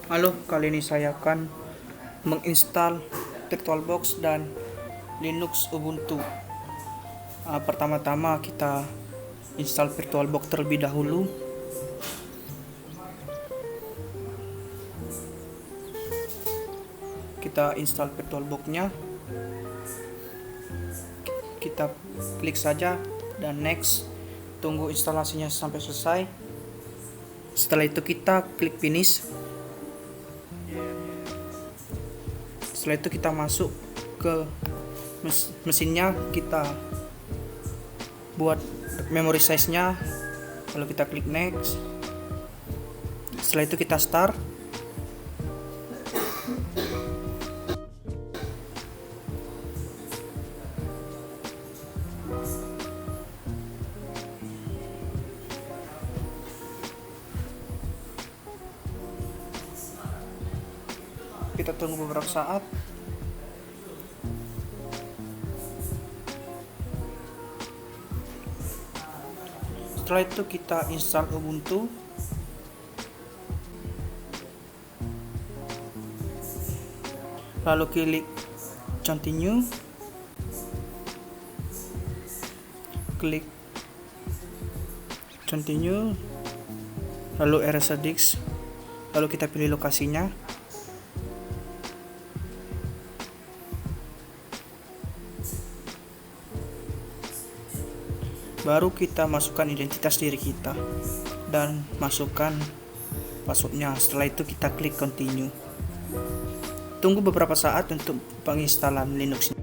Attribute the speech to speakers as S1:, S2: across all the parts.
S1: Halo, kali ini saya akan menginstal VirtualBox dan Linux Ubuntu. Pertama-tama kita install VirtualBox terlebih dahulu. Kita install VirtualBox-nya, kita klik saja dan next. Tunggu instalasinya sampai selesai. Setelah itu kita klik finish. Setelah itu kita masuk ke mesinnya, kita buat memory size-nya, lalu kita klik next. Setelah itu kita start. Kita tunggu beberapa saat. Setelah itu kita install Ubuntu. Lalu klik continue. Klik continue. Lalu erase disk. Lalu kita pilih lokasinya. Baru kita masukkan identitas diri kita dan masukkan passwordnya. Setelah itu kita klik continue. Tunggu beberapa saat untuk penginstalan Linux.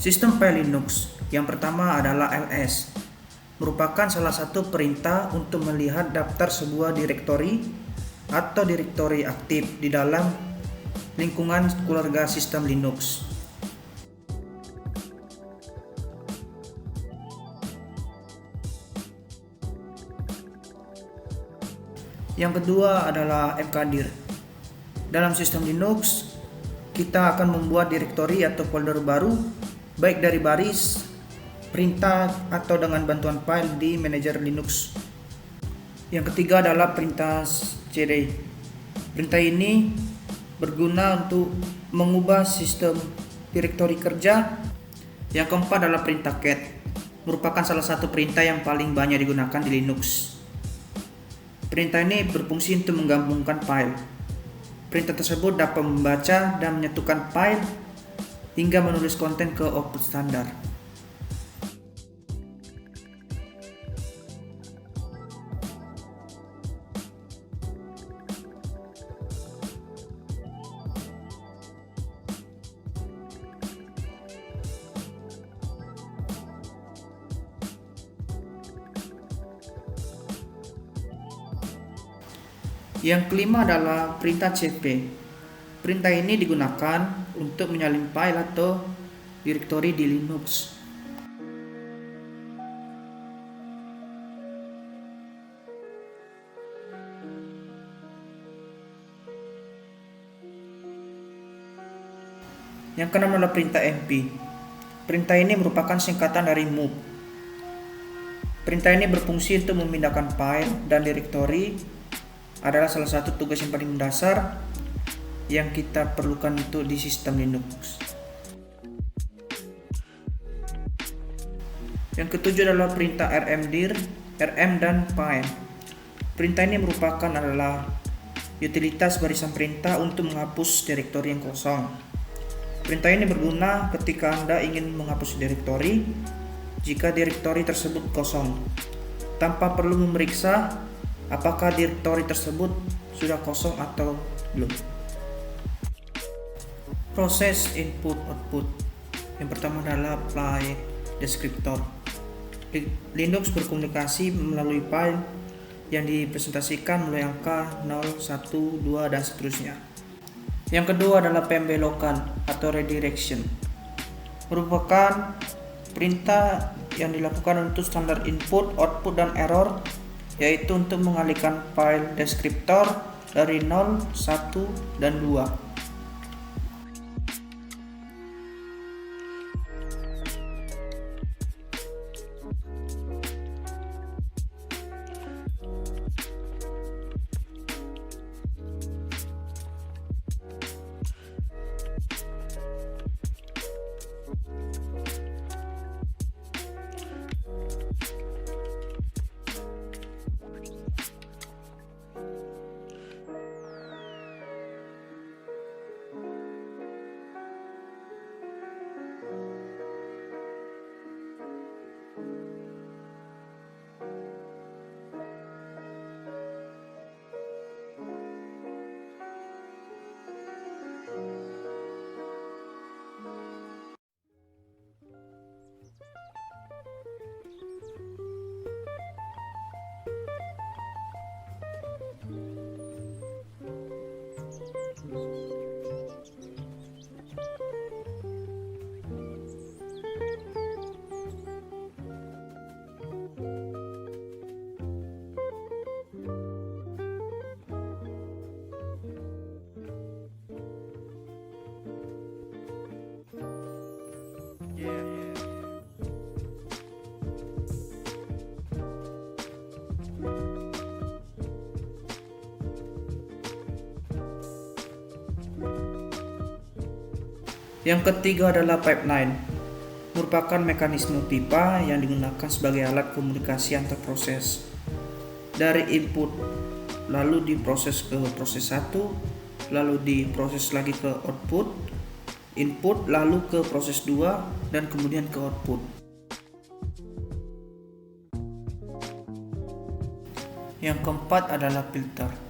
S1: Sistem file Linux yang pertama adalah ls, merupakan salah satu perintah untuk melihat daftar sebuah direktori atau direktori aktif di dalam lingkungan keluarga sistem Linux. Yang kedua adalah mkdir. Dalam sistem Linux, kita akan membuat direktori atau folder baru baik dari baris, perintah, atau dengan bantuan file di manajer Linux. Yang ketiga adalah perintah cd. Perintah ini berguna untuk mengubah sistem direktori kerja. Yang keempat adalah perintah cat, merupakan salah satu perintah yang paling banyak digunakan di Linux. Perintah ini berfungsi untuk menggabungkan file. Perintah tersebut dapat membaca dan menyatukan file hingga menulis konten ke output standar. Yang kelima adalah perintah cp. Perintah ini digunakan untuk menyalin file atau direktori di Linux. Yang keenam adalah perintah mp. Perintah ini merupakan singkatan dari move. Perintah ini berfungsi untuk memindahkan file dan direktori, adalah salah satu tugas yang paling mendasar yang kita perlukan untuk di sistem Linux. Yang ketujuh adalah perintah rmdir, rm dan find. Perintah ini merupakan adalah utilitas barisan perintah untuk menghapus direktori yang kosong. Perintah ini berguna ketika Anda ingin menghapus direktori jika direktori tersebut kosong, tanpa perlu memeriksa apakah direktori tersebut sudah kosong atau belum. Proses input-output. Yang pertama adalah file descriptor. Linux berkomunikasi melalui file yang dipresentasikan melalui angka 0, 1, 2, dan seterusnya. Yang kedua adalah pembelokan atau redirection. Merupakan perintah yang dilakukan untuk standar input, output, dan error, yaitu untuk mengalihkan file deskriptor dari 0, 1, dan 2. Yang ketiga adalah pipeline, merupakan mekanisme pipa yang digunakan sebagai alat komunikasi antar proses. Dari input, lalu diproses ke proses 1, lalu diproses lagi ke output, input, lalu ke proses 2, dan kemudian ke output. Yang keempat adalah filter.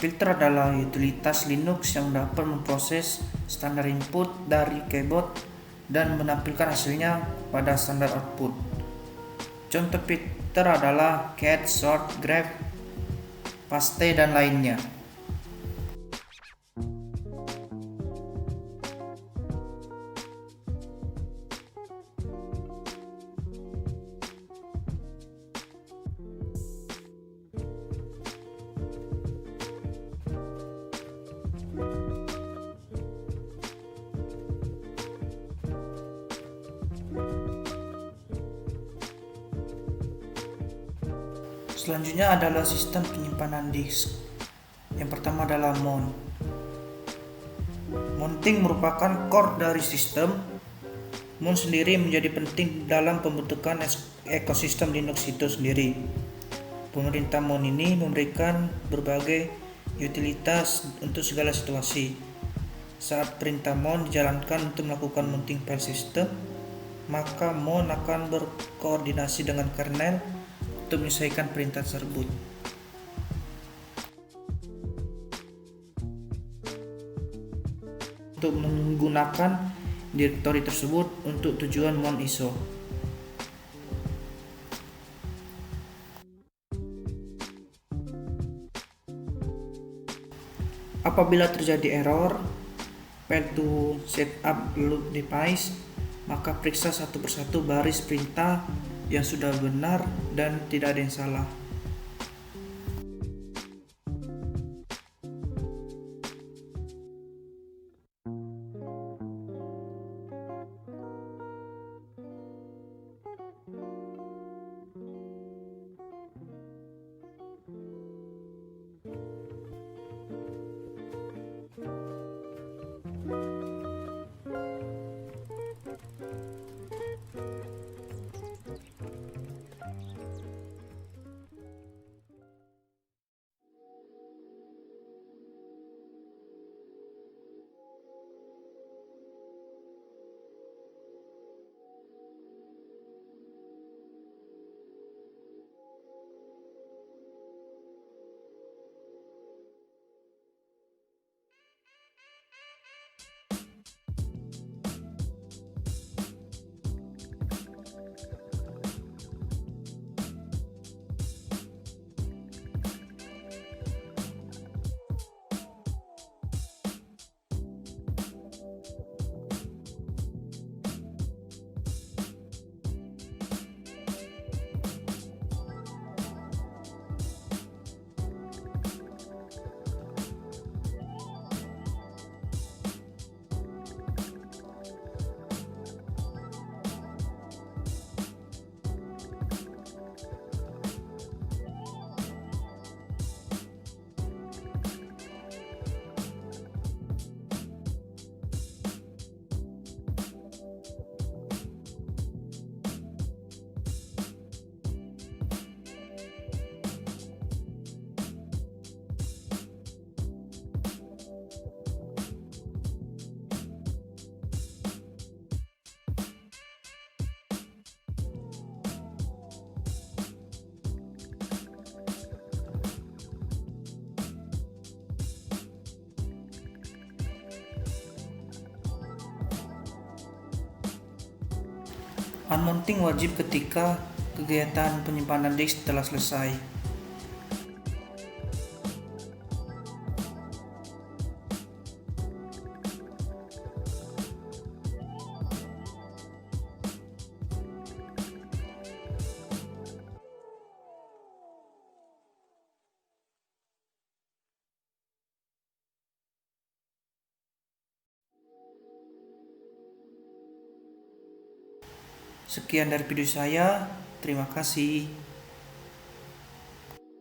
S1: Filter adalah utilitas Linux yang dapat memproses standar input dari keyboard dan menampilkan hasilnya pada standar output. Contoh filter adalah cat, sort, grep, paste, dan lainnya. Selanjutnya adalah sistem penyimpanan disk. Yang pertama adalah mount. Mounting merupakan core dari sistem. Mount sendiri menjadi penting dalam pembentukan ekosistem Linux itu sendiri. Pemerintah mount ini memberikan berbagai utilitas untuk segala situasi. Saat perintah mount dijalankan untuk melakukan mounting file system, maka mount akan berkoordinasi dengan kernel untuk menyelesaikan perintah tersebut. Untuk menggunakan direktori tersebut untuk tujuan mount ISO. Apabila terjadi error fail to set up loop device, maka periksa satu persatu baris perintah yang sudah benar dan tidak ada yang salah. Unmounting wajib ketika kegiatan penyimpanan disk telah selesai. Sekian dari video saya. Terima kasih.